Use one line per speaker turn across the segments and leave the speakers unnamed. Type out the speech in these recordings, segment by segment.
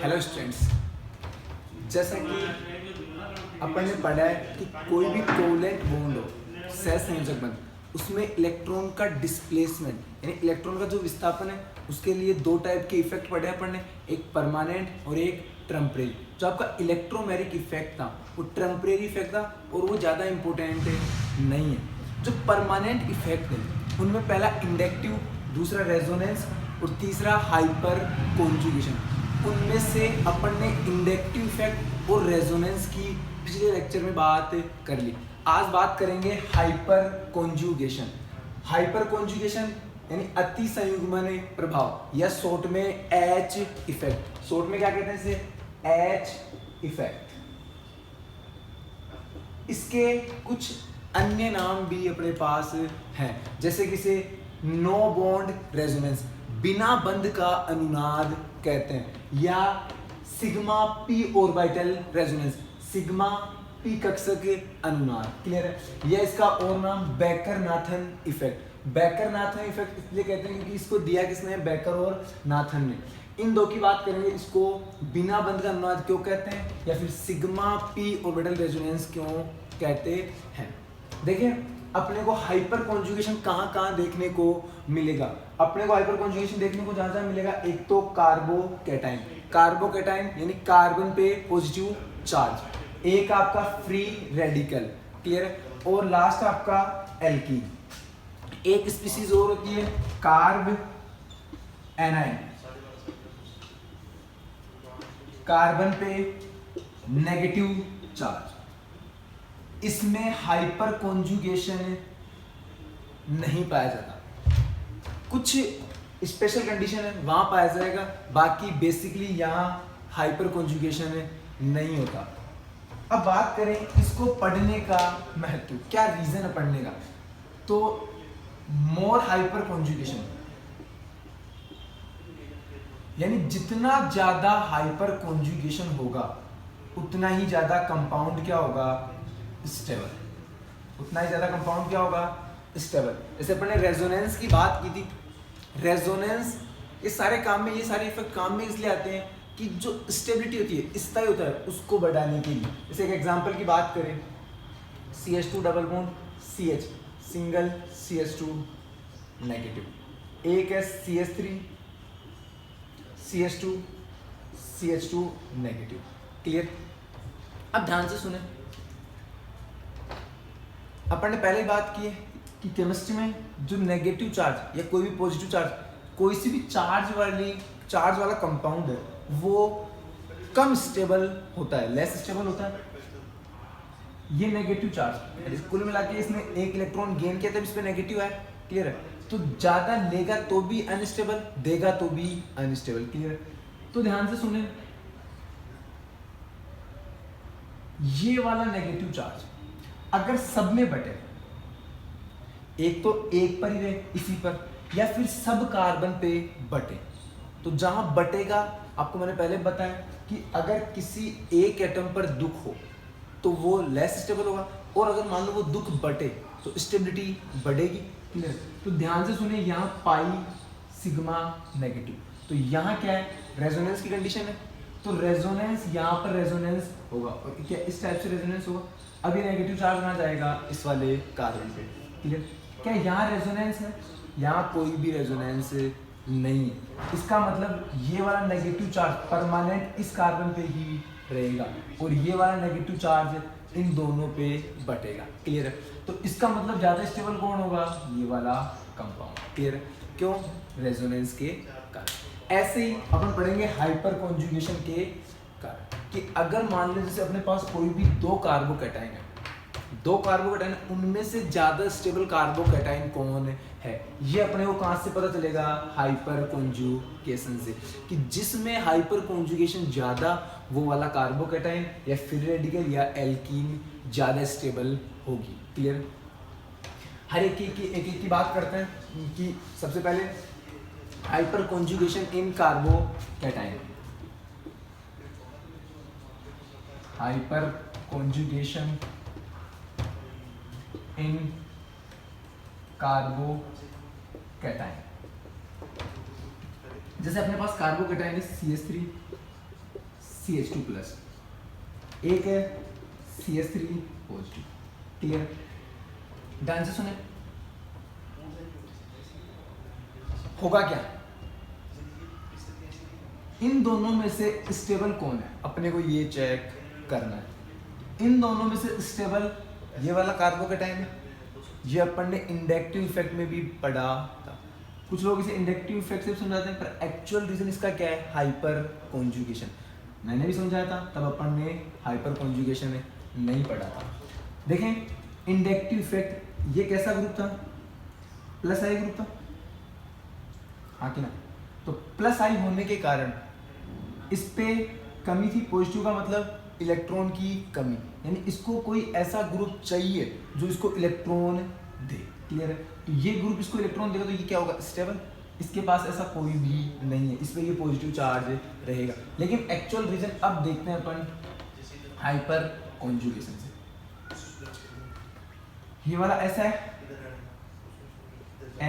Hello students, जैसा कि अपन ने पढ़ा है कि कोई भी कोवलेंट बॉन्ड हो, सहसंयोजक बंध, उसमें इलेक्ट्रॉन का डिस्प्लेसमेंट यानी इलेक्ट्रॉन का जो विस्थापन है उसके लिए दो टाइप के इफेक्ट पढ़े अपन ने, एक परमानेंट और एक टेम्परेरी। जो आपका इलेक्ट्रोमेरिक इफेक्ट था वो टेम्परेरी इफेक्ट था और वो ज़्यादा इंपॉर्टेंट नहीं है। जो परमानेंट इफेक्ट है उनमें पहला इंडक्टिव, दूसरा रेजोनेंस और तीसरा हाइपर कॉन्जुगेशन। उनमें से अपन ने इंडक्टिव इफेक्ट और रेजोनेंस की पिछले लेक्चर में बात कर ली। आज बात करेंगे हाइपर कॉन्जुगेशन। हाइपर कॉन्जुगेशन यानी अति संयुग्मन प्रभाव या शॉर्ट में एच इफेक्ट। शॉर्ट में क्या कहते हैं इसे? H effect. इसके कुछ अन्य नाम भी अपने पास हैं, जैसे कि इसे नो बॉन्ड रेजोनेंस, बिना बंध का अनुनाद कहते हैं, या sigma P orbital resonance, sigma P कक्षक अनुनाद। क्लियर है? या इसका और नाम Baker Nathan effect. Baker Nathan effect इसलिए कहते हैं क्योंकि इसको दिया किसने? बेकर और नाथन ने। इन दो की बात करेंगे, इसको बिना बंध का अनुनाद क्यों कहते हैं या फिर सिग्मा पी ऑर्बिटल रेजोनेंस क्यों कहते हैं। देखिए, अपने को हाइपर कॉन्जुगेशन कहाँ कहाँ देखने को मिलेगा? अपने को हाइपर कॉन्जुगेशन देखने को जहाँ जहाँ मिलेगा, एक तो कार्बोकैटाइन। कार्बोकैटाइन यानी कार्बन पे पॉजिटिव चार्ज, एक आपका फ्री रेडिकल। क्लियर है? और लास्ट आपका एल्कीन। एक स्पीसीज और होती है कार्ब एनाइन, कार्बन पे नेगेटिव चार्ज। इसमें हाइपर कॉन्जुगेशन नहीं पाया जाता, कुछ स्पेशल कंडीशन है वहां पाया जाएगा, बाकी बेसिकली यहाँ हाइपर कॉन्जुगेशन नहीं होता। अब बात करें इसको पढ़ने का महत्व, क्या रीजन है पढ़ने का? तो मोर हाइपर कॉन्जुगेशन यानी जितना ज्यादा हाइपर कॉन्जुगेशन होगा उतना ही ज्यादा कंपाउंड क्या होगा? स्टेबल। उतना ही ज्यादा कंपाउंड क्या होगा? स्टेबल। जैसे अपन ने रेजोनेंस की बात की थी, रेजोनेंस ये सारे काम में, ये सारे इफेक्ट काम में इसलिए आते हैं कि जो स्टेबिलिटी होती है, स्थायी होता है, उसको बढ़ाने के लिए। जैसे एक एग्जांपल की बात करें, CH2 double bond CH, single CH2 negative, एक है CH3 CH2 CH2 negative. Clear? अब ध्यान से सुने, अपन ने पहले बात की है कि केमिस्ट्री में जो नेगेटिव चार्ज या कोई भी पॉजिटिव चार्ज, कोई सी भी चार्ज वाला कंपाउंड है वो कम स्टेबल होता है, लेस स्टेबल होता है। ये नेगेटिव चार्ज कुल मिला के इसने एक इलेक्ट्रॉन गेन किया तब इस पे नेगेटिव है। क्लियर है? तो ज्यादा लेगा तो भी अनस्टेबल, देगा तो भी अनस्टेबल। क्लियर है? तो ध्यान से सुने, ये वाला नेगेटिव चार्ज अगर सब में बटे, एक तो एक पर ही रहे इसी पर, या फिर सब कार्बन पे बटे, तो जहां बटेगा, आपको मैंने पहले बताया कि अगर किसी एक एटम पर दुख हो तो वो लेस स्टेबल होगा, और अगर मान लो वो दुख बटे तो स्टेबिलिटी बढ़ेगी। क्लियर? तो ध्यान से सुनिए, यहाँ पाई सिग्मा नेगेटिव, तो यहाँ क्या है? रेजोनेंस की कंडीशन है, तो रेजोनेंस यहाँ पर रेजोनेंस होगा, और क्या इस टाइप से रेजोनेंस होगा। अब ये नेगेटिव चार्ज कहाँ जाएगा? इस वाले कार्बन पे। क्लियर? क्या यहाँ रेजोनेंस है? यहाँ कोई भी रेजोनेंस नहीं है। इसका मतलब ये वाला नेगेटिव चार्ज परमानेंट इस कार्बन पे ही रहेगा, और ये वाला नेगेटिव चार्ज इन दोनों पे बटेगा। क्लियर है? तो इसका मतलब ज्यादा स्टेबल कौन होगा? ये वाला कंपाउंड। क्लियर? क्यों? रेजोनेंस के कारण। ऐसे ही अपन पढ़ेंगे हाइपर कॉन्जुगेशन के कारण, कि अगर मान लो जैसे अपने पास कोई भी दो कार्बोकैटाइन है, दो कार्बोकैटाइन, उनमें से ज्यादा स्टेबल कार्बोकैटाइन कौन है? ये अपने को कहां से पता चलेगा? हाइपर कॉन्जुगेशन से, कि जिसमें हाइपर कॉन्जुगेशन ज्यादा वो वाला कार्बोकैटाइन या फ्री रेडिकल या एल्कीन ज्यादा स्टेबल होगी। क्लियर? हर एक की बात करते हैं कि सबसे पहले हाइपर कॉन्जुगेशन इन कार्बोकैटाइन। हाइपर कॉन्जुगेशन इन कार्बोकैटाइन। जैसे अपने पास कार्बोकैटाइन है CH3 CH2 प्लस, एक है CH3 पॉजिटिव। क्लियर? ध्यान से सुने, होगा क्या, इन दोनों में से स्टेबल कौन है, अपने को ये चेक करना है। इन दोनों में से स्टेबल ये वाला कार्बोकेटाइन है, ये अपन ने इंडक्टिव इफेक्ट में भी पढ़ा था। कुछ लोग इसे इंडक्टिव इफेक्ट से समझाते हैं, पर एक्चुअल रीजन इसका क्या है, हाइपर कॉन्जुगेशन। मैंने भी समझाया था, तब अपन ने हाइपर कॉन्जुगेशन नहीं पढ़ा था। देखें, इंडक्टिव इफेक्ट ये कैसा ग्रुप था, प्लस आई ग्रुप था, हाँ कि ना? तो प्लस आई होने के कारण इस पे कमी थी, पॉजिटिव का मतलब इलेक्ट्रॉन की कमी, यानी इसको कोई ऐसा ग्रुप चाहिए जो इसको इलेक्ट्रॉन दे। क्लियर है? तो ये ग्रुप इसको इलेक्ट्रॉन देगा, तो ये क्या होगा, स्टेबल। इसके पास ऐसा कोई भी नहीं है, इस पे ये पॉजिटिव चार्ज रहेगा। लेकिन एक्चुअल रीजन अब देखते हैं अपन हाइपर कॉन्जुगेशन से। ये वाला ऐसा है,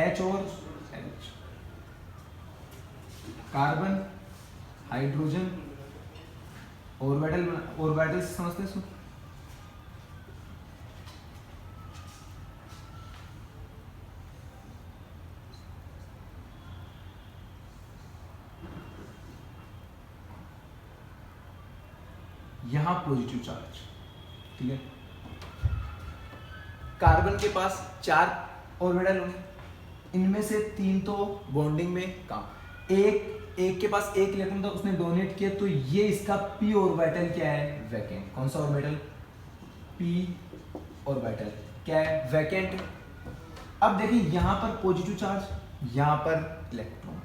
H और H, कार्बन हाइड्रोजन ऑर्बिटल से समझते हैं इसको। यहां पॉजिटिव चार्ज, ठीक है। कार्बन के पास 4 ऑर्बिटल होंगे, इनमें से 3 तो बॉन्डिंग में काम, एक के पास 1 इलेक्ट्रॉन था, उसने डोनेट किया, तो ये इसका p ऑर्बिटल क्या है, वैकेंट। कौन सा ऑर्बिटल, p ऑर्बिटल क्या है, वैकेंट। अब देखिए यहां पर पॉजिटिव चार्ज, यहां पर इलेक्ट्रॉन,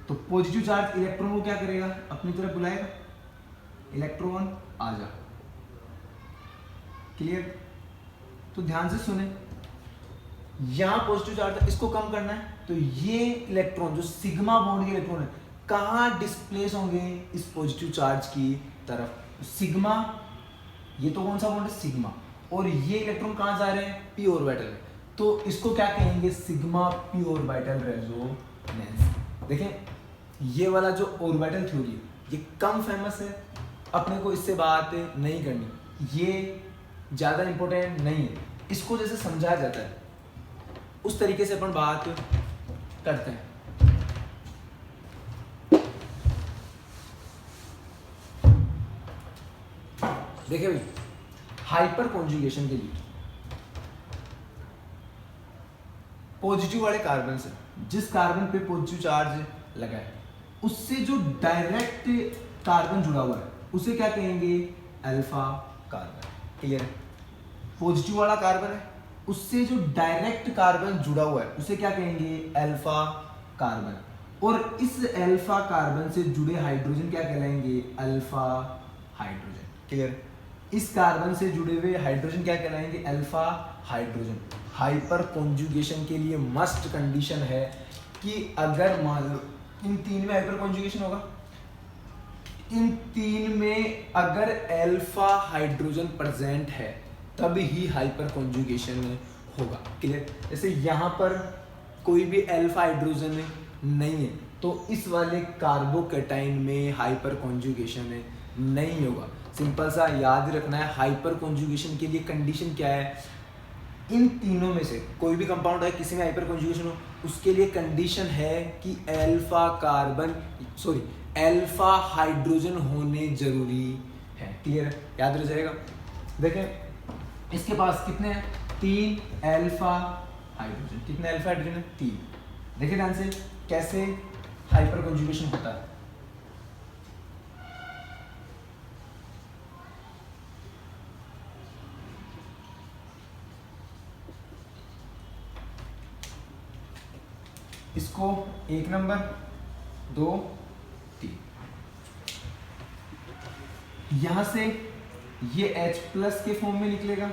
तो पॉजिटिव चार्ज इलेक्ट्रॉन को क्या करेगा, अपनी तरफ बुलाएगा, इलेक्ट्रॉन आ जा। क्लियर? तो ध्यान से सुने, यहां पॉजिटिव चार्ज था, इसको कम करना है, तो ये इलेक्ट्रॉन जो सिग्मा बॉन्ड के इलेक्ट्रॉन है, कहां डिस्प्लेस होंगे, इस पॉजिटिव चार्ज की तरफ। सिग्मा, ये तो कौन सा बॉन्ड है, सिग्मा, और ये इलेक्ट्रॉन कहां जा रहे हैं, p ऑर्बिटल में, तो इसको क्या कहेंगे, सिग्मा p ऑर्बिटल रेजोनेंस। देखें, ये वाला जो ऑर्बिटल थ्योरी है, ये कम फेमस है, अपने को इससे बात नहीं करनी, ये ज़्यादा इंपॉर्टेंट नहीं है। इसको जैसे समझाया जाता है उस तरीके से अपन बात करते हैं। देखिए भाई, हाइपर कॉन्जुगेशन के लिए पॉजिटिव वाले कार्बन से, जिस कार्बन पे पॉजिटिव चार्ज लगा है, उससे जो डायरेक्ट कार्बन जुड़ा हुआ है उसे क्या कहेंगे, अल्फा कार्बन। क्लियर है? पॉजिटिव वाला कार्बन है, उससे जो डायरेक्ट कार्बन जुड़ा हुआ है उसे क्या कहेंगे, अल्फा कार्बन। और इस अल्फा कार्बन से जुड़े हाइड्रोजन क्या कहलाएंगे, अल्फा हाइड्रोजन। क्लियर? इस कार्बन से जुड़े हुए हाइड्रोजन क्या कहलाएंगे, अल्फा हाइड्रोजन। हाइपर कॉन्जुगेशन के लिए मस्ट कंडीशन है कि अगर मान लो इन 3 में हाइपर कॉन्जुगेशन होगा, इन 3 में अगर अल्फा हाइड्रोजन प्रेजेंट है तब ही हाइपर कॉन्जुगेशन होगा। क्लियर? जैसे यहाँ पर कोई भी अल्फा हाइड्रोजन नहीं है, तो इस वाले कार्बोकेटाइन में हाइपर कॉन्जुगेशन नहीं होगा। सिंपल सा याद रखना है, हाइपर कॉन्जुगेशन के लिए कंडीशन क्या है, इन तीनों में से कोई भी कंपाउंड है, किसी में हाइपर कॉन्जुगेशन हो, उसके लिए कंडीशन है कि अल्फा हाइड्रोजन होने जरूरी है। क्लियर? याद रह जाएगा। देखें, इसके पास कितने हैं, 3 अल्फा हाइड्रोजन। कितने अल्फा हाइड्रोजन है, 3। देखिए ध्यान से कैसे हाइपर कॉन्जुगेशन होता है। इसको 1 नंबर, 2, 3, यहां से ये H प्लस के फॉर्म में निकलेगा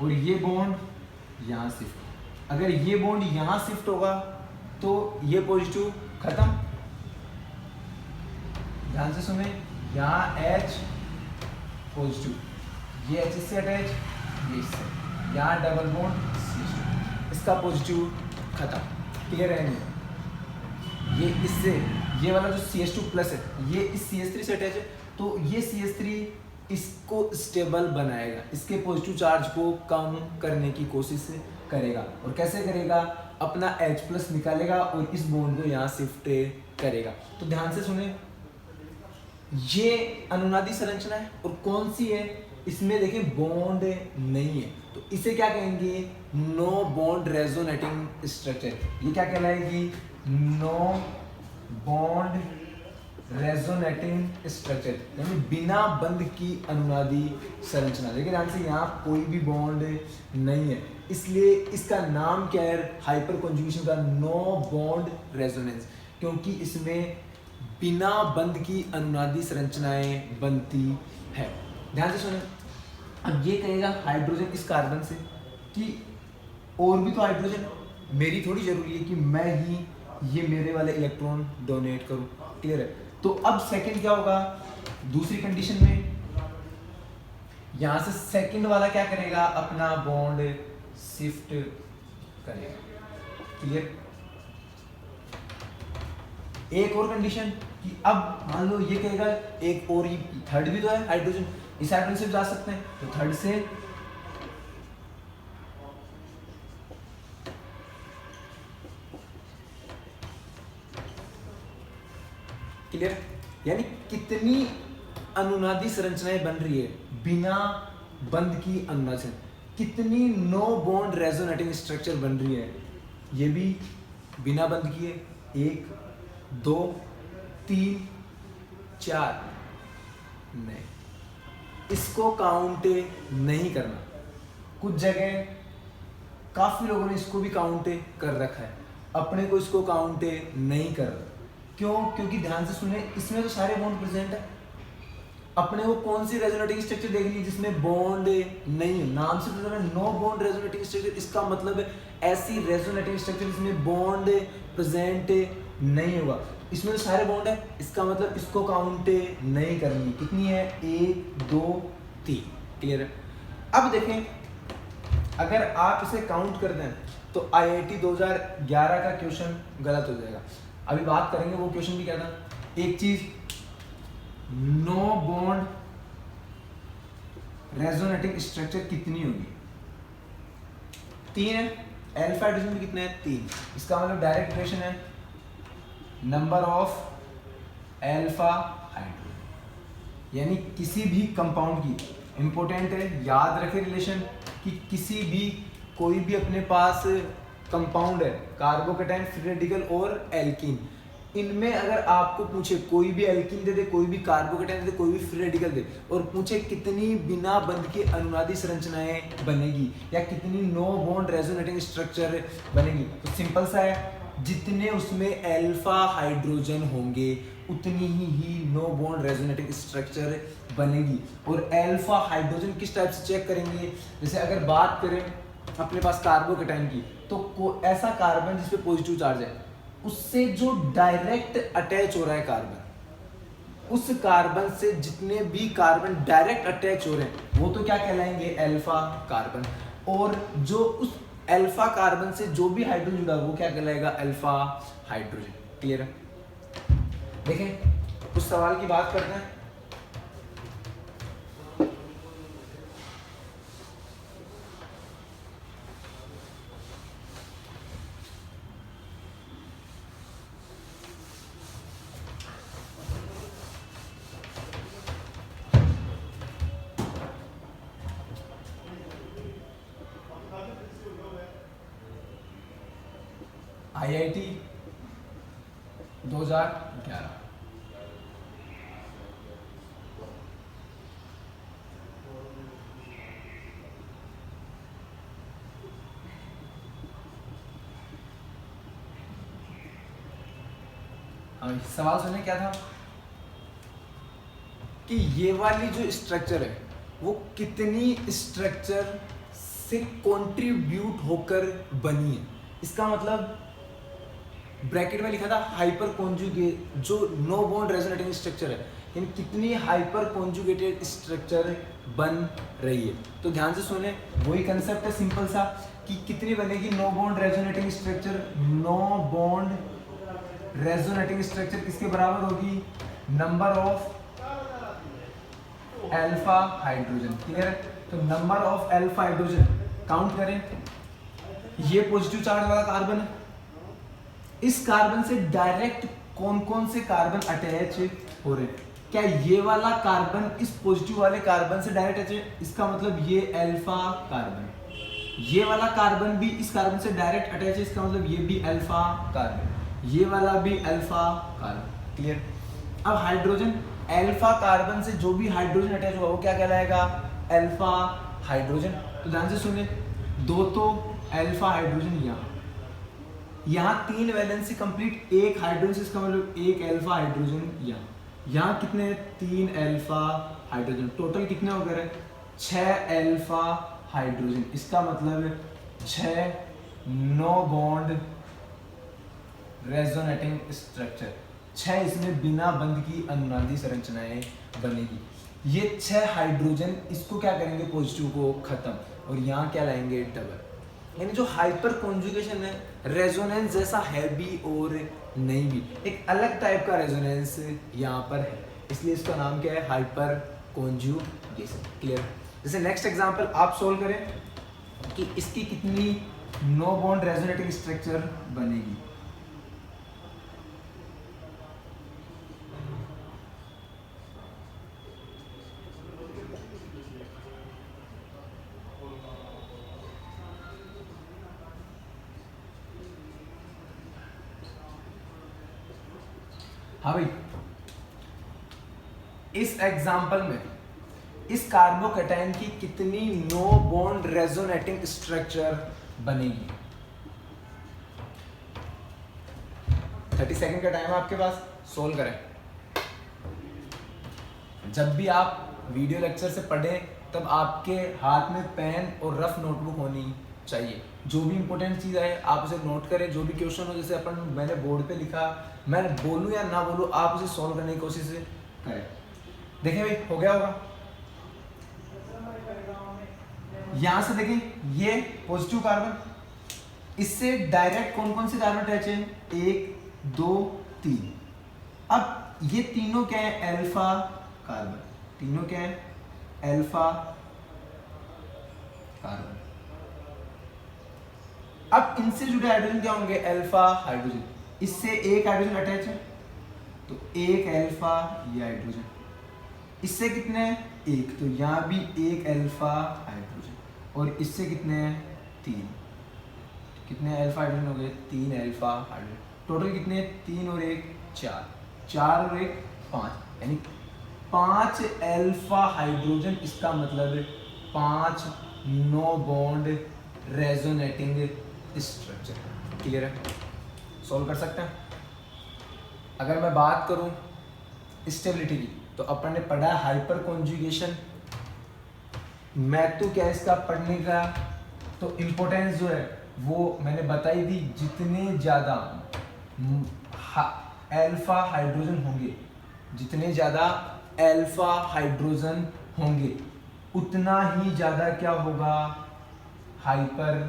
और ये बॉन्ड यहां शिफ्ट। अगर ये बॉन्ड यहां शिफ्ट होगा तो ये पॉजिटिव खत्म। ध्यान से सुने, यहाँ H पॉजिटिव, ये H इससे अटैच, ये इससे, यहाँ डबल बॉन्ड CH2, इसका पॉजिटिव खत्म। क्लियर है? ये इससे ये वाला जो CH2 प्लस है ये इस CH3 से अटैच है, तो ये CH3 इसको स्टेबल बनाएगा, इसके पॉजिटिव चार्ज को कम करने की कोशिश करेगा। और कैसे करेगा, अपना H+ निकालेगा और इस बॉन्ड को यहाँ शिफ्ट करेगा। तो ध्यान से सुने, ये अनुनादी संरचना है और कौन सी है, इसमें देखें बॉन्ड नहीं है, तो इसे क्या कहेंगे, नो बॉन्ड रेजोनेटिंग स्ट्रक्चर। ये क्या कहलाएगी, नो बॉन्ड रेजोनेटिंग स्ट्रक्चर, यानी बिना बंध की अनुनादी संरचना। देखिए ध्यान से, यहाँ कोई भी बॉन्ड नहीं है, इसलिए इसका नाम क्या है, हाइपर कॉन्जुगेशन का नो बॉन्ड रेजोनेंस, क्योंकि इसमें बिना बंध की अनुनादी संरचनाएं बनती है। ध्यान से सुने, अब ये कहेगा हाइड्रोजन इस कार्बन से कि और भी तो हाइड्रोजन, मेरी थोड़ी जरूरी है कि मैं ही ये मेरे वाले इलेक्ट्रॉन डोनेट करूं। क्लियर है। तो अब सेकंड क्या होगा, दूसरी कंडीशन में यहां से सेकंड वाला क्या करेगा, अपना बॉन्ड शिफ्ट करेगा। क्लियर। एक और कंडीशन कि अब मान लो ये कहेगा एक और, ही थर्ड भी तो है हाइड्रोजन, इस हाइड्रोजन से जा सकते हैं, तो थर्ड से क्लियर, यानी कितनी अनुनादी संरचनाएं बन रही है बिना बंध की अनुनादी, कितनी नो बॉन्ड रेजोनेटिंग स्ट्रक्चर बन रही है, ये भी बिना बंध की है, 1 2 3 4 नहीं, इसको काउंट नहीं करना। कुछ जगह काफी लोगों ने इसको भी काउंट कर रखा है, अपने को इसको काउंट नहीं कर रहा। क्यों, क्योंकि ध्यान से सुने, इसमें तो सारे बॉन्ड प्रेजेंट है, अपने को कौन सी रेजोनेटिंग स्ट्रक्चर देखनी है जिसमें बॉन्ड नहीं है, नाम से पता है नो बॉन्ड रेजोनेटिंग स्ट्रक्चर, इसका मतलब है ऐसी रेजोनेटिंग स्ट्रक्चर जिसमें बॉन्ड प्रेजेंट नहीं होगा। इसमें तो सारे बॉन्ड है, इसका मतलब इसको काउंट नहीं करनी। कितनी है, 1 2 3। क्लियर है। अब देखें, अगर आप इसे काउंट कर दें तो IIT 2011 का क्वेश्चन गलत हो जाएगा। अभी बात करेंगे वो क्वेश्चन भी क्या था। एक चीज, नो बॉन्ड रेजोनेटिंग स्ट्रक्चर कितनी होगी, 3 है, अल्फा हाइड्रोजन में कितने हैं, 3। इसका मतलब डायरेक्ट रिलेशन है नंबर ऑफ अल्फा हाइड्रोजन, यानी किसी भी कंपाउंड की, इंपॉर्टेंट है याद रखे रिलेशन, कि किसी भी कोई भी अपने पास कंपाउंड है, कार्बोकेटाइन, फ्री रेडिकल और एल्कीन, इनमें अगर आपको पूछे कोई भी एल्कीन दे दे, कोई भी कार्बोकेटाइन दे दे, कोई भी फ्री रेडिकल दे, और पूछे कितनी बिना बंध की अनुनादी संरचनाएं बनेगी या कितनी नो बॉन्ड रेजोनेटिंग स्ट्रक्चर बनेगी, तो सिंपल सा है, जितने उसमें अल्फा हाइड्रोजन होंगे उतनी ही नो बॉन्ड रेजोनेटिंग स्ट्रक्चर बनेगी। और अल्फा हाइड्रोजन किस टाइप से चेक करेंगे, जैसे अगर बात करें अपने पास कार्बोकेटाइन की, तो ऐसा कार्बन जिसपे पॉजिटिव चार्ज है, उससे जो डायरेक्ट अटैच हो रहा है कार्बन, उस कार्बन से जितने भी कार्बन डायरेक्ट अटैच हो रहे हैं वो तो क्या कहलाएंगे, अल्फा कार्बन, और जो उस अल्फा कार्बन से जो भी हाइड्रोजन जुड़ा वो क्या कहलाएगा, अल्फा हाइड्रोजन। क्लियर है। देखें, उस सवाल की बात करते हैं। IIT 2011, सवाल सुनने क्या था कि ये वाली जो स्ट्रक्चर है वो कितनी स्ट्रक्चर से कंट्रीब्यूट होकर बनी है। इसका मतलब ब्रैकेट में लिखा था हाइपर कॉन्जुगेट, जो नो बॉन्ड रेजोनेटिंग स्ट्रक्चर है, यानी कितनी हाइपर कॉन्जुगेटेड स्ट्रक्चर बन रही है। तो ध्यान से सुने, वही कंसेप्ट है सिंपल सा, कि कितनी बनेगी no bond resonating structure, no bond resonating structure किसके बराबर होगी, number of alpha hydrogen. Clear है? तो number of alpha hydrogen count करें, ये पॉजिटिव चार्ज वाला कार्बन है, इस कार्बन से डायरेक्ट कौन कौन से कार्बन अटैच हो रहे हैं? क्या ये वाला कार्बन इस पॉजिटिव वाले कार्बन से डायरेक्ट अटैच है? इसका मतलब ये अल्फा कार्बन, ये वाला कार्बन भी इस कार्बन से डायरेक्ट अटैच है, इसका मतलब ये भी अल्फा कार्बन, ये वाला भी अल्फा कार्बन। क्लियर? अब हाइड्रोजन, अल्फा कार्बन से जो भी हाइड्रोजन अटैच हुआ वो क्या कहलाएगा, अल्फा हाइड्रोजन। तो ध्यान से सुने, दो तो अल्फा हाइड्रोजन यहाँ 3 वैलेंसी कंप्लीट, एक हाइड्रोजन, इसका मतलब एक अल्फा हाइड्रोजन यहाँ कितने, 3 अल्फा हाइड्रोजन, टोटल कितने हो गए, 6 अल्फा हाइड्रोजन, इसका मतलब 6 नो बॉन्ड रेजोनेटिंग स्ट्रक्चर, 6 इसमें बिना बंध की अनुनादी संरचनाएं बनेगी। ये 6 हाइड्रोजन इसको क्या करेंगे, पॉजिटिव को खत्म, और यहाँ क्या लाएंगे, डबल। यानी जो हाइपर कॉन्जुगेशन है, रेजोनेंस जैसा है भी और नहीं भी, एक अलग टाइप का रेजोनेंस यहाँ पर है, इसलिए इसका नाम क्या है, हाइपर कॉन्जुगेशन। क्लियर? जैसे नेक्स्ट एग्जांपल आप सोल्व करें कि इसकी कितनी नो बॉन्ड रेजोनेटिंग स्ट्रक्चर बनेगी। हाँ भाई, इस एग्जांपल में इस कार्बोकैटायन की कितनी नो बॉन्ड रेजोनेटिंग स्ट्रक्चर बनेगी? 30 सेकंड का टाइम है आपके पास, सोल्व करें। जब भी आप वीडियो लेक्चर से पढ़ें तब आपके हाथ में पेन और रफ नोटबुक होनी चाहिए। जो भी इंपॉर्टेंट चीज़ है आप उसे नोट करें, जो भी क्वेश्चन हो, जैसे मैंने बोर्ड पे लिखा, मैं बोलूँ या ना बोलूँ, आप उसे सॉल्व करने की कोशिश करें। देखिए भाई, हो गया होगा। यहां से देखें, ये पॉजिटिव कार्बन, इससे डायरेक्ट कौन कौन से कार्बन अटैच है, 1 2 3। अब ये तीनों क्या है, अल्फा कार्बन, तीनों क्या है, अल्फा कार्बन। अब इनसे जुड़े हाइड्रोजन क्या होंगे, अल्फा हाइड्रोजन। इससे एक हाइड्रोजन अटैच है तो एक अल्फा ये हाइड्रोजन, इससे कितने हैं, एक, तो यहाँ भी एक अल्फा हाइड्रोजन, और इससे कितने हैं, 3। कितने अल्फा हाइड्रोजन हो गए, 3 अल्फा हाइड्रोजन। टोटल कितने, 3 और 1 4, 4 और 1 5, यानी 5 अल्फा हाइड्रोजन। इसका मतलब 5 no bond resonating structure. Clear है? सॉल्व कर सकते हैं। अगर मैं बात करूं स्टेबिलिटी की, तो अपन ने पढ़ा हाइपर कॉन्जुगेशन, महत्व क्या है इसका पढ़ने का, तो इम्पोर्टेंस जो है वो मैंने बताई थी। जितने ज़्यादा अल्फा हाइड्रोजन होंगे, जितने ज़्यादा अल्फा हाइड्रोजन होंगे, उतना ही ज़्यादा क्या होगा, हाइपर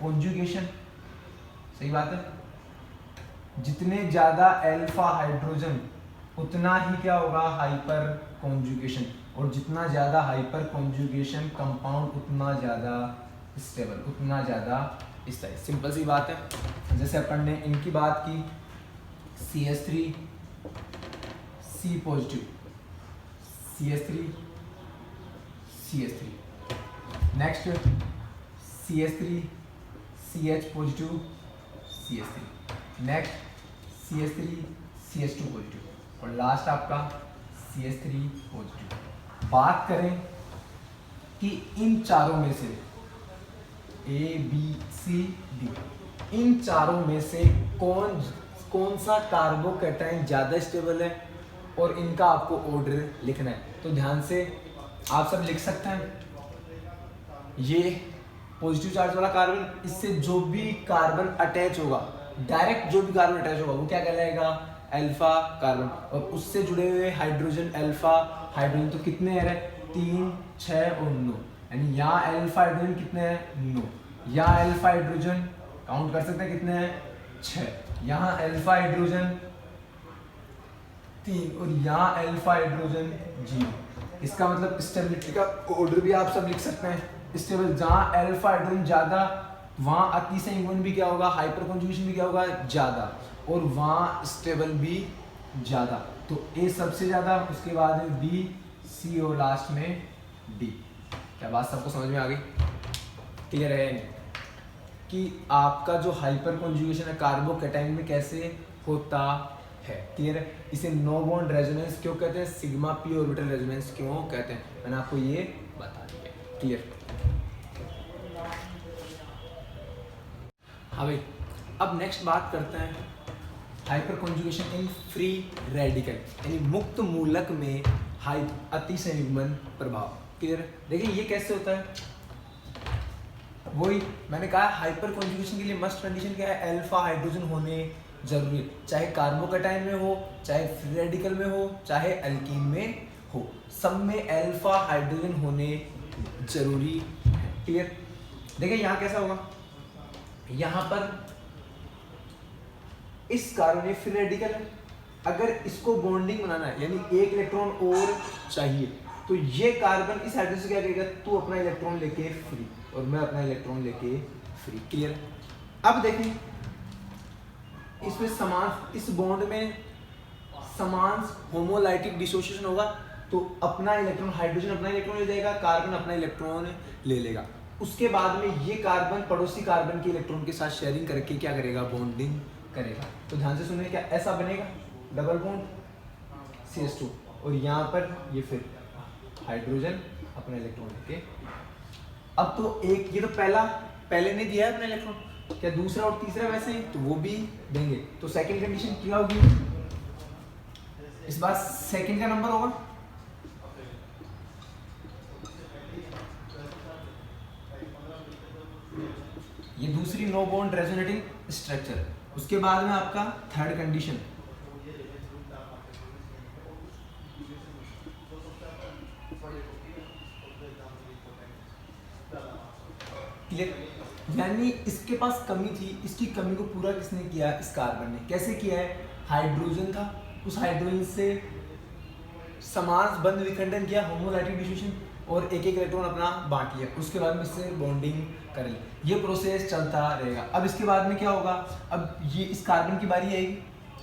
कॉन्जुगेशन। सही बात है? जितने ज़्यादा अल्फा हाइड्रोजन उतना ही क्या होगा, हाइपर कॉन्जुगेशन, और जितना ज़्यादा हाइपर कॉन्जुगेशन कंपाउंड उतना ज़्यादा स्टेबल, उतना ज़्यादा स्थायी। सिंपल सी बात है। जैसे अपन ने इनकी बात की, CH3 C positive, CH3 CH3, next CH3 CH positive CH3, next CH3 CH2 positive, और लास्ट आपका CH3 पॉजिटिव। बात करें कि इन चारों में से A B C D, इन चारों में से कौन सा कार्बोकैटायन ज़्यादा स्टेबल है, और इनका आपको ऑर्डर लिखना है। तो ध्यान से आप सब लिख सकते हैं। ये पॉजिटिव चार्ज वाला कार्बन, इससे जो भी कार्बन अटैच होगा, डायरेक्ट जो भी कार्बन अटैच होगा वो क्या कहलाएगा, अल्फा कार्बन। और उससे जुड़े हुए हाइड्रोजन अल्फा हाइड्रोजन तो कितने हैं, 3 6 और 9, यानी यहाँ अल्फा हाइड्रोजन कितने हैं, 9। यहाँ अल्फा हाइड्रोजन काउंट कर सकते हैं कितने हैं, 6। यहाँ अल्फा हाइड्रोजन 3 और यहाँ अल्फा हाइड्रोजन 0। इसका मतलब स्टेबिलिटी का ऑर्डर भी आप सब लिख सकते हैं। स्टेबल जहाँ अल्फा हाइड्रोजन ज़्यादा वहाँ अतिशय युग्मन भी क्या होगा, हाइपर कॉन्जुगेशन भी क्या होगा, ज़्यादा, और वहाँ स्टेबल भी ज़्यादा। तो ए सबसे ज़्यादा, उसके बाद बी, सी और लास्ट में डी। क्या बात सबको समझ में आ गई? क्लियर है कि आपका जो हाइपर कॉन्जुगेशन है कार्बोकैटायन में कैसे होता है? क्लियर है? इसे नो बॉन्ड रेजोनेंस क्यों कहते हैं, सिग्मा पी ऑर्बिटल रेजोनेंस क्यों कहते हैं, मैंने आपको ये बता दिया। क्लियर? हाँ भाई, अब नेक्स्ट बात करते हैं hyper conjugation in free radical, यानी मुक्त मूलक में अतिसंयुग्मन प्रभाव। क्लियर? देखिए ये कैसे होता है, वही मैंने कहा हाइपर कॉन्जुगेशन के लिए मस्ट कंडीशन क्या है, अल्फा हाइड्रोजन होने जरूरी है, चाहे कार्बोकैटायन में हो, चाहे फ्री रेडिकल में हो, चाहे अल्कीन में हो, सब में अल्फा हाइड्रोजन होने जरूरी है। क्लियर? देखिए यहाँ कैसा होगा, यहाँ पर इस कारण ये फ्री रेडिकल है, अगर इसको बॉन्डिंग बनाना है यानी एक इलेक्ट्रॉन और चाहिए, तो ये कार्बन इस हाइड्रोजन से क्या करेगा, तू अपना इलेक्ट्रॉन लेके फ्री और मैं अपना इलेक्ट्रॉन लेके फ्री। क्लियर? अब देखें इसमें समान, इस बॉन्ड में समान होमोलाइटिक डिसोसिएशन होगा, तो अपना इलेक्ट्रॉन, हाइड्रोजन अपना इलेक्ट्रॉन ले जाएगा, कार्बन अपना इलेक्ट्रॉन ले लेगा। उसके बाद में ये कार्बन पड़ोसी कार्बन के इलेक्ट्रॉन के साथ शेयरिंग करके क्या करेगा, बॉन्डिंग करेगा। तो ध्यान से सुनिए, क्या ऐसा बनेगा डबल बॉन्ड CH2, और यहाँ पर ये फिर हाइड्रोजन अपना इलेक्ट्रॉन लेके। अब तो एक ये तो पहले नहीं दिया है अपना इलेक्ट्रॉन, क्या दूसरा और तीसरा वैसे ही, तो वो भी देंगे। तो सेकंड कंडीशन क्या होगी, इस बार सेकंड का नंबर होगा, ये दूसरी नो बॉन्ड रेजोनेटिंग स्ट्रक्चर। उसके बाद में आपका थर्ड कंडीशन, क्लियर? यानी इसके पास कमी थी, इसकी कमी को पूरा किसने किया, इस कार्बन ने। कैसे किया है, हाइड्रोजन था, उस हाइड्रोजन से समान बंध विखंडन किया, होमोलाइटिक डिसोसिएशन, और एक एक इलेक्ट्रॉन अपना बांट लिया, उसके बाद में इससे बॉन्डिंग कर ली। ये प्रोसेस चलता रहेगा। अब इसके बाद में क्या होगा, अब ये इस कार्बन की बारी आएगी,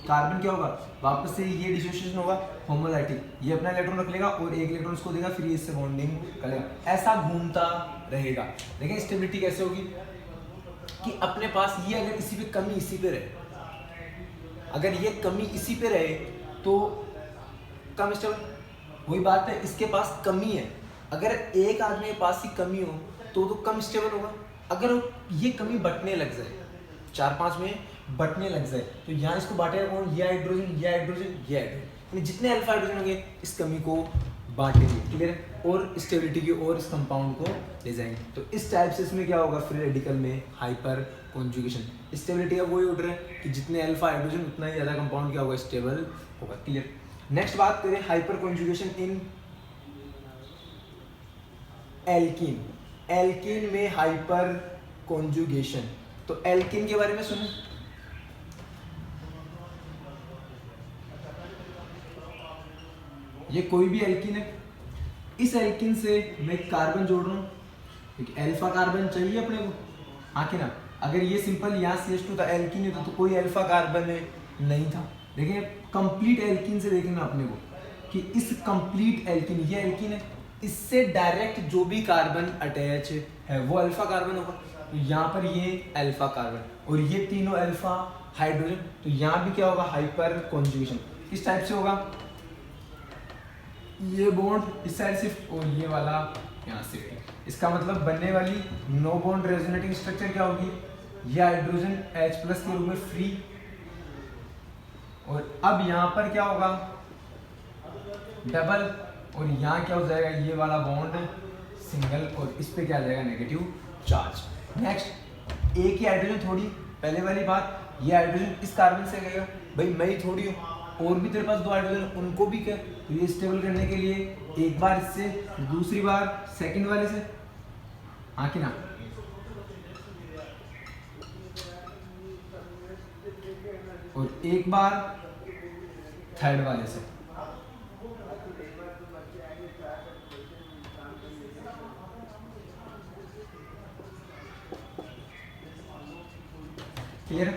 कार्बन क्या होगा, वापस से ये डिसोसिएशन होगा, होमोलाइटिक, ये अपना इलेक्ट्रॉन रख लेगा और एक इलेक्ट्रॉन इसको देगा, फिर इससे बॉन्डिंग करेगा, ऐसा घूमता रहेगा। लेकिन स्टेबिलिटी कैसे होगी कि अपने पास ये अगर इसी पे कमी, इसी पे रहे, अगर ये कमी इसी पे रहे तो कम स्टेबल। वही बात है, इसके पास कमी है, अगर एक आदमी के पास ही कमी हो तो कम स्टेबल होगा। अगर ये कमी बटने लग जाए, 4-5 में बटने लग जाए, तो यहाँ इसको बांटेगा कौन, ये हाइड्रोजन, ये हाइड्रोजन, ये हाइड्रोजन, जितने अल्फा हाइड्रोजन होंगे इस कमी को बांटेंगे। क्लियर? और स्टेबिलिटी की और इस कंपाउंड को ले जाएंगे। तो इस टाइप से इसमें क्या होगा, फ्री रेडिकल में हाइपर कॉन्जुगेशन। स्टेबिलिटी का वही ऑर्डर है कि जितने अल्फा हाइड्रोजन उतना ही ज़्यादा कंपाउंड क्या होगा, स्टेबल होगा। क्लियर? नेक्स्ट बात करें हाइपर कॉन्जुगेशन इन एल्कीन। एल्कीन में हाइपर कॉन्जुगेशन, तो एल्कीन के बारे में सुनो। ये कोई भी एल्कीन है, इस एल्कीन से मैं कार्बन जोड़ रहा हूँ क्योंकि अल्फा कार्बन चाहिए अपने को, हाँ कि ना। अगर ये सिंपल यहाँ CH2 था, एल्कीन होता तो कोई अल्फा कार्बन नहीं था। देखिए कंप्लीट एल्कीन से देखना अपने को कि इस कंप्लीट एल्कीन, ये एल्कीन है, इससे डायरेक्ट जो भी कार्बन अटैच है वो अल्फा कार्बन होगा। तो यहाँ पर ये अल्फा कार्बन और ये तीनों अल्फा हाइड्रोजन, तो यहाँ भी क्या होगा, हाइपर कॉन्जुगेशन। इस टाइप से होगा, ये बॉन्ड इस साइड शिफ्ट और ये वाला यहाँ शिफ्ट। इसका मतलब बनने वाली नो बॉन्ड रेजोनेटिंग स्ट्रक्चर क्या होगी, ये हाइड्रोजन H+ के रूप में फ्री, और अब यहाँ पर क्या होगा, डबल, और यहाँ क्या हो जाएगा, ये वाला बॉन्ड सिंगल, और इस पे क्या आ जाएगा, नेगेटिव चार्ज। नेक्स्ट, एक ही हाइड्रोजन थोड़ी, पहले वाली बात, ये हाइड्रोजन इस कार्बन से गएगा, भाई मैं ही थोड़ी हूँ, और भी तेरे पास 2 हाइड्रोजन, उनको भी कर। तो ये स्टेबल करने के लिए एक बार इससे, दूसरी बार सेकंड वाले से, हाँ कि ना। और एक बार थर्ड वाले से। क्लियर है?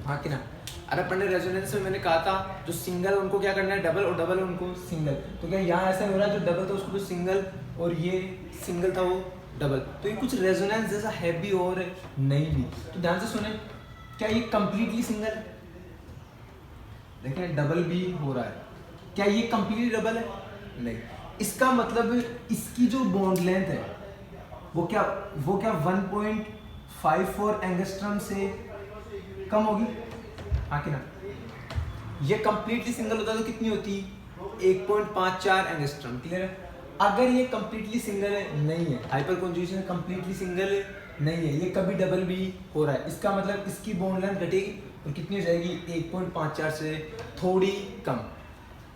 हाँ कि ना? अरे अपन ने रेजोनेंस में मैंने कहा था जो सिंगल उनको क्या करना है डबल, और डबल उनको सिंगल। तो क्या यहाँ ऐसा हो रहा है जो डबल था उसको तो सिंगल, और ये सिंगल था वो डबल। तो ये कुछ रेजोनेंस जैसा है भी और नहीं भी। तो ध्यान से सुने, क्या ये कंप्लीटली सिंगल है? देखिए डबल भी हो रहा है, क्या ये कंप्लीटली डबल है? नहीं। इसका मतलब इसकी जो बॉन्ड लेंथ है वो क्या 1.54 एंगस्ट्रम से कम होगी, हाँ कि ना? ये कंप्लीटली सिंगल होता तो कितनी होती? 1.54 एंगस्ट्रम। क्लियर है? अगर ये कंप्लीटली सिंगल है, नहीं है, हाइपर कॉन्जुगेशन कंप्लीटली सिंगल है, नहीं है, ये कभी डबल भी हो रहा है, इसका मतलब इसकी बॉन्ड लेंथ घटेगी और कितनी हो जाएगी? 1.54 से थोड़ी कम।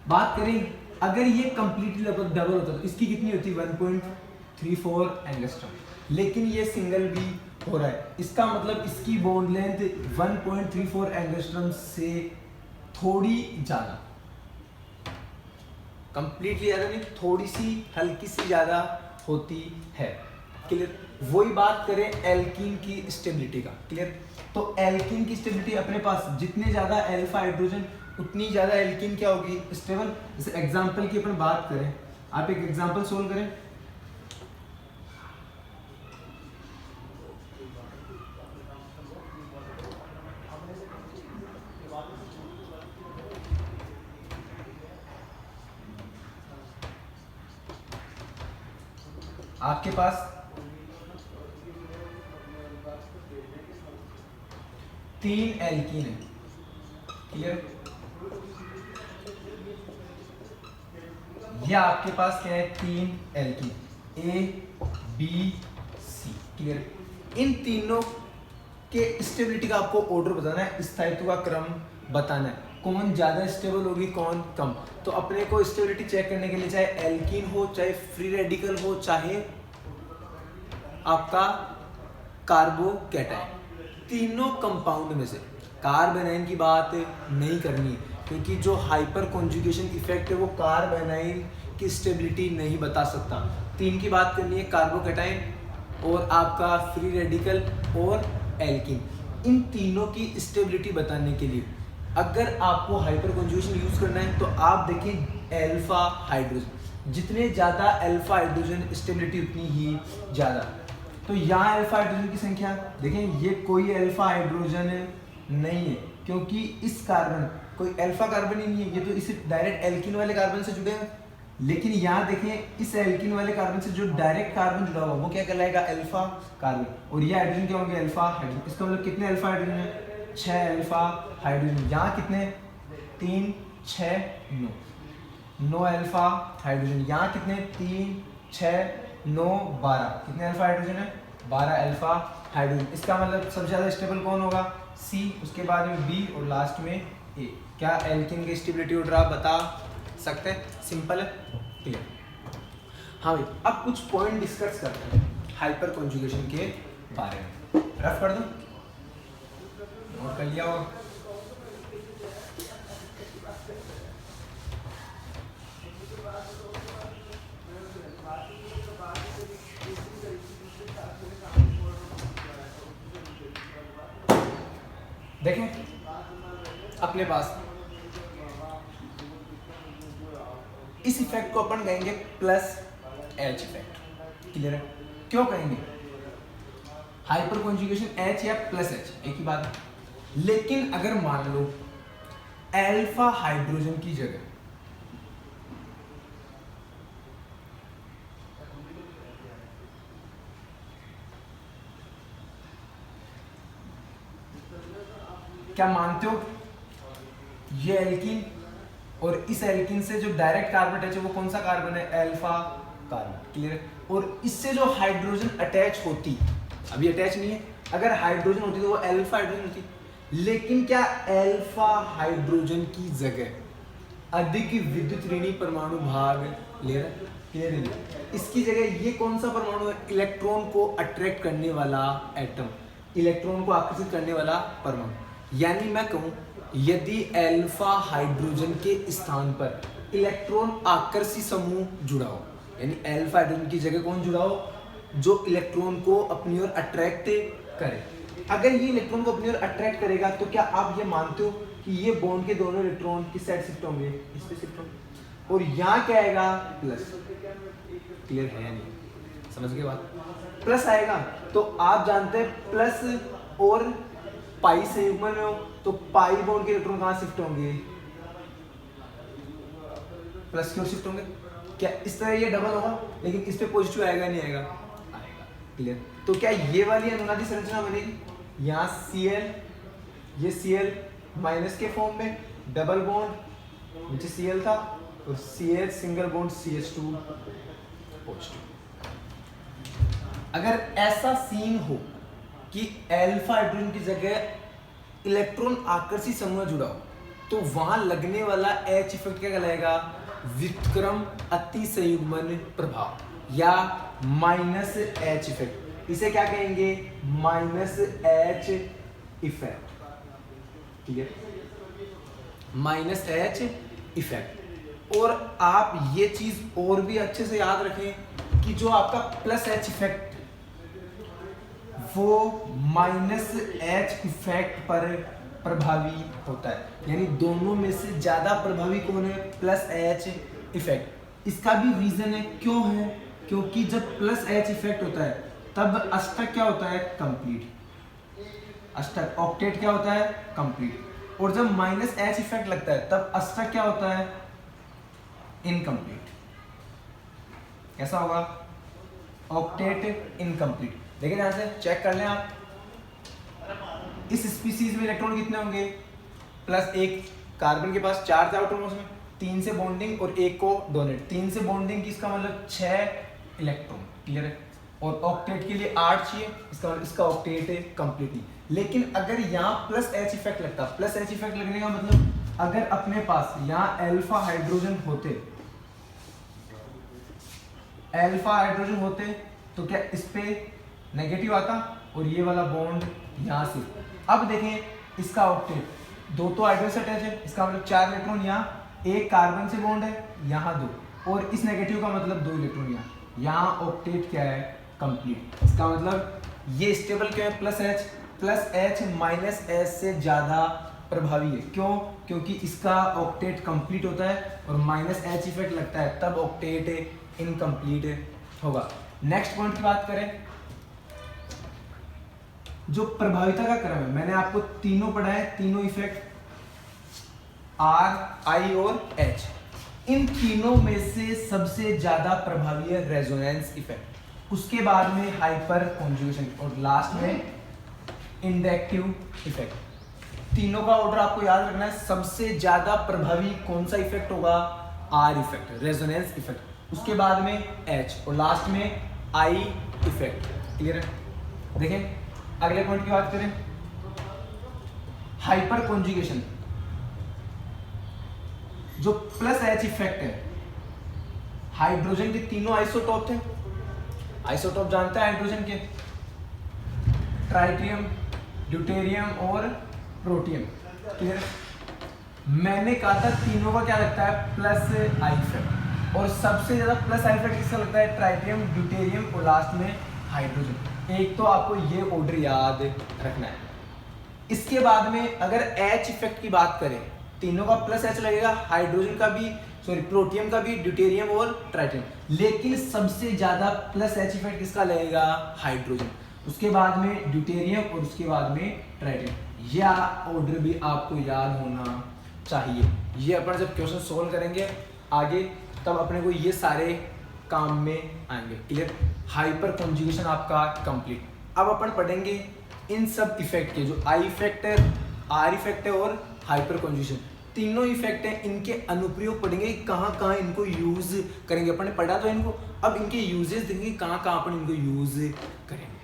बात करें अगर ये कंप्लीटली डबल होता तो इसकी कितनी होती? 1.34 एंगस्ट्रम। लेकिन ये सिंगल भी हो रहा है, इसका मतलब इसकी बॉन्ड लेंथ 1.34 एंगस्ट्रम से थोड़ी ज्यादा, कंप्लीटली ज्यादा नहीं, थोड़ी सी हल्की सी ज्यादा होती है। क्लियर? वही बात करें एल्कीन की स्टेबिलिटी का। क्लियर? तो एल्कीन की स्टेबिलिटी अपने पास जितने ज्यादा अल्फा हाइड्रोजन उतनी ज्यादा एल्कीन क्या होगी? स्टेबल। जैसे एग्जांपल की अपन बात करें, आप एक एग्जांपल सोल्व करें। आपके पास 3 एल्कीन है। क्लियर? या आपके पास क्या है? 3 alkene, A B C. Clear? इन तीनों के स्टेबिलिटी का आपको ऑर्डर बताना है, स्थायित्व का क्रम बताना है, कौन ज्यादा स्टेबल होगी कौन कम। तो अपने को स्टेबिलिटी चेक करने के लिए चाहे एल्कीन हो, चाहे फ्री रेडिकल हो, चाहे आपका कार्बोकैटायन, तीनों कंपाउंड में से कार्बोनाइन की बात नहीं करनी है, क्योंकि जो हाइपर कॉन्जुगेशन इफेक्ट है वो कार्बोनाइन की स्टेबिलिटी नहीं बता सकता। 3 की बात करनी है, कार्बोकैटायन और आपका फ्री रेडिकल और एल्कीन। इन तीनों की स्टेबिलिटी बताने के लिए अगर आपको हाइपर कॉन्जुगेशन यूज करना है तो आप देखें अल्फा हाइड्रोजन, जितने ज़्यादा अल्फा हाइड्रोजन स्टेबिलिटी उतनी ही ज़्यादा। तो यहाँ अल्फा हाइड्रोजन की संख्या देखें, ये कोई अल्फा हाइड्रोजन नहीं है क्योंकि इस कार्बन कोई अल्फा कार्बन ही नहीं है, ये तो इसे डायरेक्ट एल्कीन वाले कार्बन से जुड़े हैं। लेकिन यहाँ देखें इस एल्कीन वाले कार्बन से जो डायरेक्ट कार्बन जुड़ा हुआ वो क्या कहलाएगा? Alpha carbon. और ये हाइड्रोजन क्या होंगे? Alpha hydrogen. इसका मतलब कितने अल्फा हाइड्रोजन है? 6 अल्फा हाइड्रोजन। यहाँ कितने? 3 6 9 अल्फा हाइड्रोजन। यहाँ कितने? 3 6 9 12। कितने अल्फा हाइड्रोजन है? 12 अल्फा हाइड्रोजन। इसका मतलब सबसे ज़्यादा स्टेबल कौन होगा? सी, उसके बाद में बी और लास्ट में ए। क्या एल्कीन की स्टेबिलिटी ऑर्डर आप बता सकते हैं? सिंपल है, क्लियर। हाँ भाई, अब कुछ पॉइंट डिस्कस करते हैं हाइपर कॉन्जुगेशन के बारे में। रफ कर दूं? नोट कर लिया होगा। देखें अपने पास इस इफेक्ट को अपन कहेंगे प्लस एच इफेक्ट। क्लियर है? क्यों कहेंगे? हाइपर कॉन्जुगेशन एच या प्लस एच एक ही बात है। लेकिन अगर मान लो अल्फा हाइड्रोजन की जगह क्या मानते हो ये एल्कीन और इस एल्कीन से जो डायरेक्ट कार्बन अटैच है वो कौन सा कार्बन है? Alpha carbon. क्लियर? और इससे जो हाइड्रोजन अटैच होती, अभी अटैच नहीं है, अगर हाइड्रोजन होती तो वो अल्फा हाइड्रोजन होती। लेकिन क्या अल्फा हाइड्रोजन की जगह अधिक विद्युत ऋणी परमाणु भाग ले रहा है? क्लियर है? इसकी जगह ये कौन सा परमाणु है? इलेक्ट्रॉन को अट्रैक्ट करने वाला एटम, इलेक्ट्रॉन को आकर्षित करने वाला परमाणु। यानी मैं कहूं यदि अल्फा हाइड्रोजन के स्थान पर इलेक्ट्रॉन आकर्षी समूह जुड़ा हो, यानी अल्फा हाइड्रोजन की जगह कौन जुड़ा हो, जो इलेक्ट्रॉन को अपनी ओर अट्रैक्ट करे। अगर ये इलेक्ट्रॉन को अपनी ओर अट्रैक्ट करेगा तो क्या आप ये मानते हो कि ये बॉन्ड के दोनों इलेक्ट्रॉन किस साइड शिफ्ट होंगे, इस पे शिफ्ट होंगे, और यहाँ क्या आएगा प्लस। क्लियर है नहीं, समझ गए बात, प्लस आएगा। तो आप जानते हैं प्लस और पाई संयुग्मन में हो तो पाई बॉन्ड के इलेक्ट्रॉन कहाँ शिफ्ट होंगे, प्लस की ओर शिफ्ट होंगे। क्या इस तरह ये डबल होगा, लेकिन इस पे पॉजिटिव आएगा नहीं आएगा, आएगा। क्लियर। तो क्या ये वाली अनुनादी संरचना बनेगी, यहाँ Cl, ये Cl माइनस के फॉर्म में, डबल बॉन्ड नीचे Cl था और CH single bond CH2 positive. अगर ऐसा सीन हो कि अल्फा हाइड्रोजन की जगह इलेक्ट्रॉन आकर्षी समूह जुड़ा हो तो वहां लगने वाला H इफेक्ट क्या कहलाएगा, व्युत्क्रम अतिसंयुग्मन प्रभाव या माइनस H इफेक्ट। इसे क्या कहेंगे, minus H effect. Clear, minus H effect. और आप ये चीज और भी अच्छे से याद रखें कि जो आपका प्लस H इफेक्ट वो माइनस H इफेक्ट पर प्रभावी होता है, यानी दोनों में से ज्यादा प्रभावी कौन है, प्लस H इफेक्ट। इसका भी रीजन है, क्यों है, क्योंकि जब प्लस H इफेक्ट होता है तब अष्टक क्या होता है, कंप्लीट। अष्टक ऑक्टेट क्या होता है, कंप्लीट। और जब माइनस H इफेक्ट लगता है तब अष्टक क्या होता है, इनकम्प्लीट। कैसा होगा, ऑक्टेट इनकम्प्लीट। देखिए यहां से चेक कर लें आप, इस स्पीसीज में इलेक्ट्रॉन कितने होंगे, प्लस एक। कार्बन के पास 4 थे आउटरमोस्ट में, 3 से बॉन्डिंग और 1 को डोनेट। 3 से बॉन्डिंग किसका मतलब 6 इलेक्ट्रॉन। क्लियर है। और ऑक्टेट के लिए 8 चाहिए, इसका मतलब इसका ऑक्टेट है कंप्लीट नहीं। लेकिन अगर यहाँ प्लस H इफेक्ट लगता, प्लस H इफेक्ट लगने का मतलब अगर अपने पास यहाँ अल्फा हाइड्रोजन होते तो क्या इस पे नेगेटिव आता और ये वाला बॉन्ड यहाँ से। अब देखें इसका ऑक्टेट, 2 तो हाइड्रोजन से अटैच है, इसका मतलब 4 इलेक्ट्रॉन यहाँ, 1 कार्बन से बॉन्ड है, यहाँ 2, और इस नेगेटिव का मतलब 2 इलेक्ट्रॉन यहाँ ऑक्टेट क्या है, कंप्लीट। इसका मतलब ये स्टेबल क्यों है, प्लस H माइनस H से ज्यादा प्रभावी है। क्यों, क्योंकि इसका ऑक्टेट कंप्लीट होता है और माइनस H इफेक्ट लगता है तब ऑक्टेट इनकम्प्लीट होगा। नेक्स्ट पॉइंट की बात करें, जो प्रभाविता का क्रम है, मैंने आपको तीनों पढ़ाए, तीनों इफेक्ट R, I और H। इन तीनों में से सबसे ज्यादा प्रभावी है रेजोनेंस इफेक्ट, उसके बाद में हाइपर कॉन्जुगेशन और लास्ट में इंडक्टिव इफेक्ट। तीनों का ऑर्डर आपको याद रखना है। सबसे ज्यादा प्रभावी कौन सा इफेक्ट होगा, R इफेक्ट, रेजोनेंस इफेक्ट, उसके बाद में H और लास्ट में I इफेक्ट। क्लियर है। देखें अगले पॉइंट की बात करें, हाइपर कॉन्जुगेशन। जो प्लस H इफेक्ट है, हाइड्रोजन के तीनों आइसोटॉप थे, आइसोटॉप जानते हैं हाइड्रोजन के, ट्राइटियम, ड्यूटेरियम और प्रोटियम। क्लियर। मैंने कहा था तीनों का क्या लगता है, प्लस I इफेक्ट, और सबसे ज्यादा प्लस I इफेक्ट किसका लगता है, ट्राइटियम, ड्यूटेरियम और लास्ट में हाइड्रोजन। एक तो आपको ये ऑर्डर याद रखना है। इसके बाद में अगर H इफेक्ट की बात करें, तीनों का प्लस H लगेगा, हाइड्रोजन का भी, सॉरी प्रोटियम का भी, ड्यूटेरियम और ट्राइटियम। लेकिन सबसे ज्यादा प्लस H इफेक्ट किसका लगेगा, हाइड्रोजन, उसके बाद में ड्यूटेरियम और उसके बाद में ट्राइटियम। यह ऑर्डर भी आपको याद होना चाहिए। ये अपन जब क्वेश्चन सोल्व करेंगे आगे तब अपने को ये सारे काम में आएंगे। क्लियर। हाइपर कॉन्जुगेशन आपका कंप्लीट। अब अपन पढ़ेंगे इन सब इफेक्ट के, जो I इफेक्ट है, R इफेक्ट है और हाइपर कॉन्जुगेशन, तीनों इफेक्ट हैं, इनके अनुप्रयोग पढ़ेंगे, कहाँ कहाँ इनको यूज करेंगे। अपन ने पढ़ा तो इनको, अब इनके यूजेस देखेंगे कहाँ कहाँ अपन इनको यूज करेंगे।